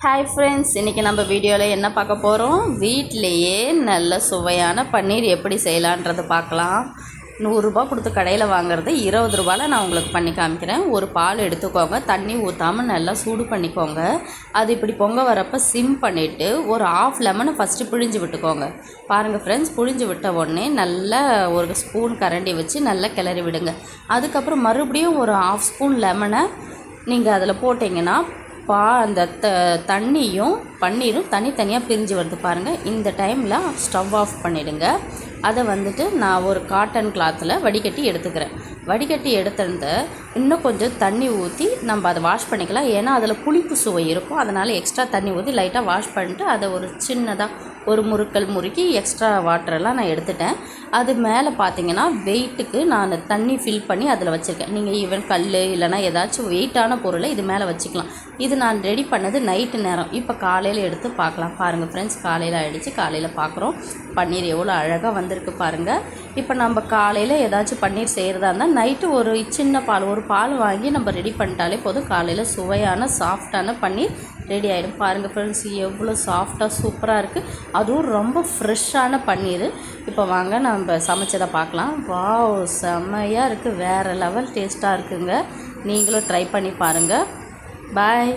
Hi friends, இன்றைக்கி நம்ம வீடியோவில் என்ன பார்க்க போகிறோம்? வீட்டிலையே நல்ல சுவையான பன்னீர் எப்படி செய்யலான்றது பார்க்கலாம். 100 ரூபா கொடுத்து கடையில் வாங்குறது 20 ரூபாயில் நான் உங்களுக்கு பண்ணி காமிக்கிறேன். ஒரு பால் எடுத்துக்கோங்க, தண்ணி ஊற்றாமல் நல்லா சூடு பண்ணிக்கோங்க. அது இப்படி பொங்க வரப்போ சிம் பண்ணிவிட்டு ஒரு ½ லெமனை ஃபஸ்ட்டு பிழிஞ்சு விட்டுக்கோங்க. பாருங்கள் ஃப்ரெண்ட்ஸ், பிழிஞ்சு விட்ட உடனே நல்லா ஒரு ஸ்பூன் கரண்டி வச்சு நல்லா கிளறி விடுங்க. அதுக்கப்புறம் மறுபடியும் ஒரு ½ ஸ்பூன் லெமனை நீங்கள் அதில் போட்டிங்கன்னா அந்த தண்ணியும் பன்னீரும் தனித்தனியாக பிரிஞ்சு வருது பாருங்கள். இந்த டைமில் ஸ்டவ் ஆஃப் பண்ணிவிடுங்க. அதை நான் ஒரு காட்டன் கிளாத்தில் வடிகட்டி எடுத்துக்கிறேன். வடிகட்டி எடுத்துருந்து இன்னும் கொஞ்சம் தண்ணி ஊற்றி நம்ம அதை வாஷ் பண்ணிக்கலாம். ஏன்னா அதில் புளிப்பு சுவை இருக்கும். அதனால் எக்ஸ்ட்ரா தண்ணி ஊற்றி லைட்டாக வாஷ் பண்ணிட்டு அதை ஒரு சின்னதாக ஒரு முறுக்கி எக்ஸ்ட்ரா வாட்டரெல்லாம் நான் எடுத்துட்டேன். அது மேலே பார்த்தீங்கன்னா வெயிட்டுக்கு நான் தண்ணி ஃபில் பண்ணி அதில் வச்சுருக்கேன். நீங்கள் ஈவன் கல் இல்லைனா ஏதாச்சும் வெயிட்டான பொருளை இது மேலே வச்சுக்கலாம். இது நான் ரெடி பண்ணது நைட்டு நேரம். இப்போ காலையில் எடுத்து பார்க்கலாம். பாருங்கள் ஃப்ரெண்ட்ஸ், காலையில் ஆகிடுச்சு. காலையில் பார்க்குறோம் பன்னீர் எவ்வளோ அழகாக வந்திருக்கு பாருங்கள். இப்போ நம்ம காலையில் ஏதாச்சும் பன்னீர் செய்கிறதா இருந்தால் நைட்டு ஒரு சின்ன ஒரு பால் வாங்கி நம்ம ரெடி பண்ணிட்டாலே போதும். காலையில் சுவையான சாஃப்டான பன்னீர் ரெடி ஆகிடும். பாருங்கள் ஃப்ரெண்ட்ஸ், எவ்வளோ சாஃப்டாக சூப்பராக இருக்குது. அதுவும் ரொம்ப ஃப்ரெஷ்ஷான பன்னீர். இப்போ வாங்க நம்ம சமைச்சதை பார்க்கலாம். வாவ், செம்மையாக இருக்குது. வேறு லெவல் டேஸ்ட்டாக இருக்குங்க. நீங்களும் ட்ரை பண்ணி பாருங்கள். பாய்.